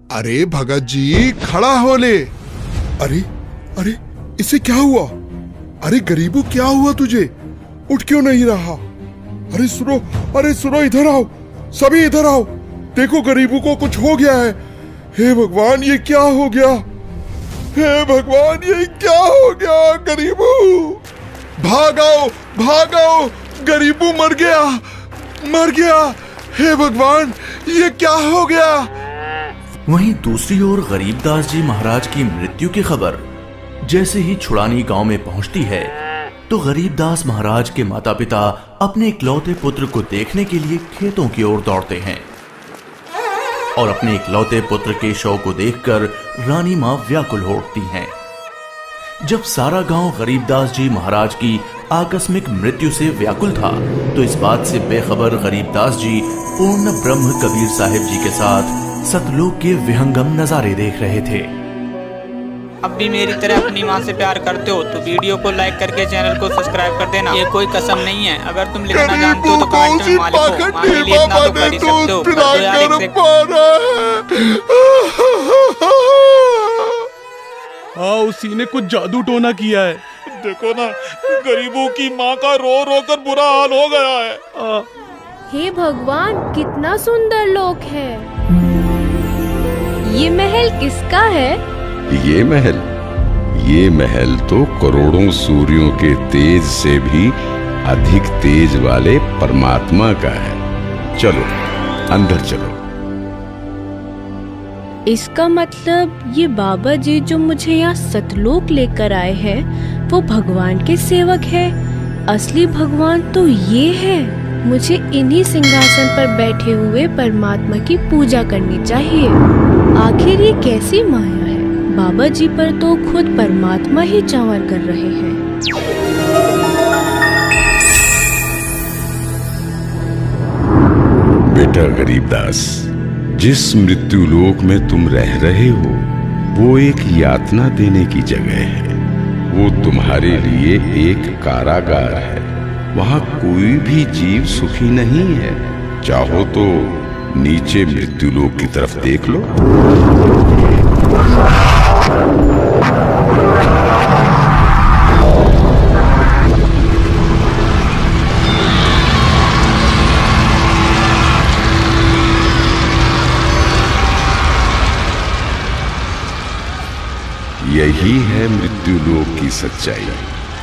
अरे भगत जी खड़ा हो ले। अरे अरे इसे क्या हुआ? अरे गरीबू क्या हुआ तुझे? उठ क्यों नहीं रहा? अरे सुनो इधर आओ, सभी इधर आओ। देखो गरीबू को कुछ हो गया है। हे भगवान ये क्या हो गया? हे भगवान ये क्या हो गया? गरीबू भागाओ भागाओ, गरीबू मर गया। हे भगवान ये क्या हो गया? वहीं दूसरी ओर गरीबदास जी महाराज की मृत्यु की खबर जैसे ही छुड़ानी गांव में पहुंचती है तो गरीबदास महाराज के माता पिता अपने इकलौते पुत्र को देखने के लिए खेतों की ओर दौड़ते हैं और अपने इकलौते पुत्र के शव को देखकर रानी मां व्याकुल हो उठती हैं। जब सारा गांव गरीबदास जी महाराज की आकस्मिक मृत्यु से व्याकुल था तो इस बात से बेखबर गरीबदास जी पूर्ण ब्रह्म कबीर साहिब जी के साथ सतलोक के विहंगम नजारे देख रहे थे। अब भी मेरी तरह अपनी माँ से प्यार करते हो तो वीडियो को लाइक करके चैनल को सब्सक्राइब कर देना। ये कोई कसम नहीं है, अगर तुम लिखना जानते हो तो कमेंट में माँ लिखो। माँ के लिए इतना तो कर ही सकते हो। कर दो यार एक हाँ उसी ने कुछ जादू टोना किया है। देखो ना गरीबों की माँ का रो रो कर बुरा हाल हो गया है। हे भगवान कितना सुंदर लोक है। ये महल किसका है? ये महल तो करोड़ों सूर्यों के तेज से भी अधिक तेज वाले परमात्मा का है। चलो अंदर चलो। इसका मतलब ये बाबा जी जो मुझे यहाँ सतलोक लेकर आए हैं वो भगवान के सेवक है। असली भगवान तो ये है। मुझे इन्हीं सिंहासन पर बैठे हुए परमात्मा की पूजा करनी चाहिए। आखिर ये कैसी माया है? बाबा जी पर तो खुद परमात्मा ही चावर कर रहे हैं। बेटा गरीबदास, जिस मृत्यु लोक में तुम रह रहे हो वो एक यातना देने की जगह है। वो तुम्हारे लिए एक कारागार है। वहाँ कोई भी जीव सुखी नहीं है। चाहो तो नीचे मृत्यु लोक की तरफ देख लो। यही है मृत्यु लोक की सच्चाई,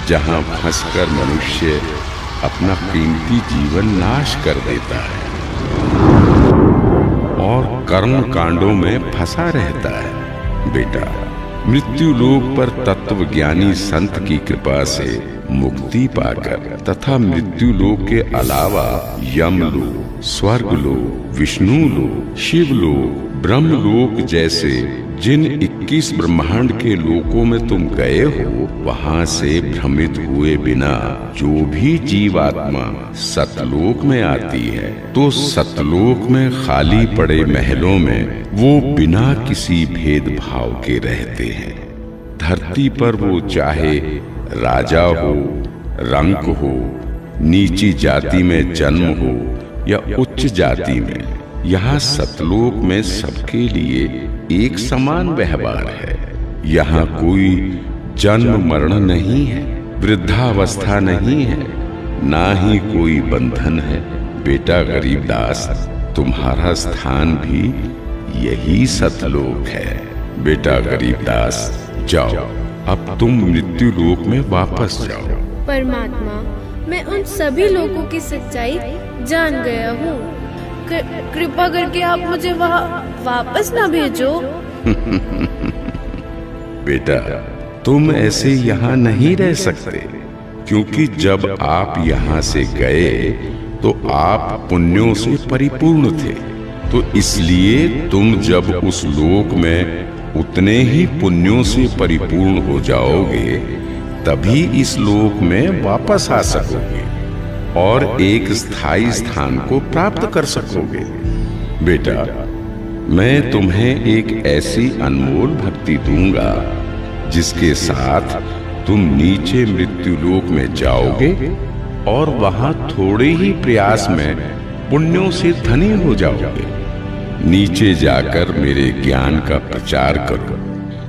जहां फंसकर मनुष्य अपना कीमती जीवन नाश कर देता है और कर्म कांडों में फंसा रहता है। बेटा, मृत्यु लोक पर तत्वज्ञानी संत की कृपा से मुक्ति पाकर तथा मृत्यु लोक के अलावा यमलोक, स्वर्ग लोक, विष्णु लोक, शिव लोक, ब्रह्म लोक जैसे जिन 21 ब्रह्मांड के लोकों में तुम गए हो, वहां से भ्रमित हुए बिना जो भी जीवात्मा सतलोक में आती है तो सतलोक में खाली पड़े महलों में वो बिना किसी भेदभाव के रहते हैं। धरती पर वो चाहे राजा हो, रंक हो, नीची जाति में जन्म हो या उच्च जाति में, यहाँ सतलोक में सबके लिए एक समान व्यवहार है। यहाँ कोई जन्म मरण नहीं है, वृद्धावस्था नहीं है, ना ही कोई बंधन है। बेटा गरीबदास, तुम्हारा स्थान भी यही सतलोक है। बेटा गरीबदास, जाओ, अब तुम मृत्यु लोक में वापस जाओ। परमात्मा, मैं उन सभी लोगों की सच्चाई जान गया हूँ। कृपा करके आप मुझे वहाँ वापस ना भेजो। बेटा, तुम ऐसे यहाँ नहीं रह सकते, क्योंकि जब आप यहाँ से गए तो आप पुण्यों से परिपूर्ण थे। तो इसलिए तुम जब उस लोक में उतने ही पुण्यों से परिपूर्ण हो जाओगे तभी इस लोक में वापस आ सकोगे और एक स्थायी स्थान को प्राप्त कर सकोगे। बेटा, मैं तुम्हें एक ऐसी अनमोल भक्ति दूंगा जिसके साथ तुम नीचे मृत्यु लोक में जाओगे और वहां थोड़े ही प्रयास में पुण्यों से धनी हो जाओगे। नीचे जाकर मेरे ज्ञान का प्रचार करो,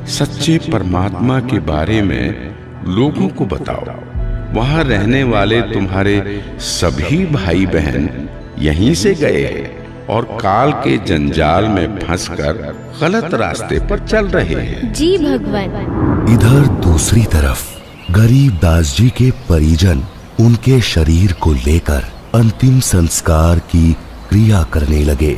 सच्चे परमात्मा के बारे में लोगों को बताओ। वहां रहने वाले तुम्हारे सभी भाई बहन यहीं से गए हैं और काल के जंजाल में फंसकर गलत रास्ते पर चल रहे हैं। जी भगवान। इधर दूसरी तरफ गरीबदास जी के परिजन उनके शरीर को लेकर अंतिम संस्कार की क्रिया करने लगे।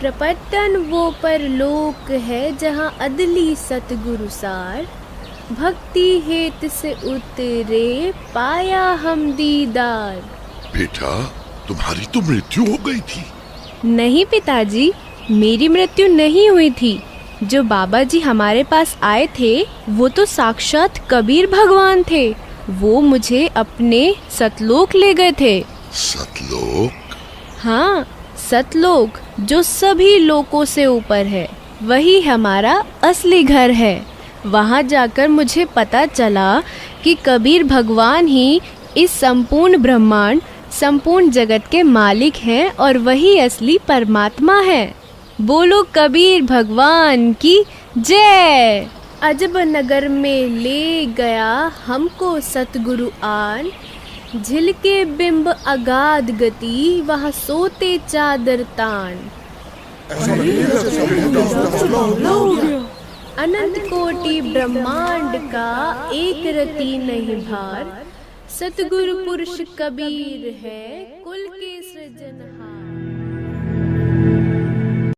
प्रपतन वो परलोक है जहाँ अदली सतगुरु सार, भक्ति हेत से उतरे पाया हम दीदार। बेटा, तुम्हारी तो मृत्यु हो गई थी। नहीं पिताजी, मेरी मृत्यु नहीं हुई थी। जो बाबा जी हमारे पास आए थे वो तो साक्षात कबीर भगवान थे। वो मुझे अपने सतलोक ले गए थे। सतलोक? हाँ, सतलोक जो सभी लोकों से ऊपर है, वही हमारा असली घर है। वहाँ जाकर मुझे पता चला कि कबीर भगवान ही इस संपूर्ण ब्रह्मांड, संपूर्ण जगत के मालिक हैं और वही असली परमात्मा है। बोलो कबीर भगवान की जय। अजब नगर में ले गया हमको सतगुरु आन, झिलके बिंब अगाध गति वहाँ सोते चादर तान। अनंत कोटि ब्रह्मांड का एक रति नहीं भार, सतगुरु पुरुष कबीर है कुल के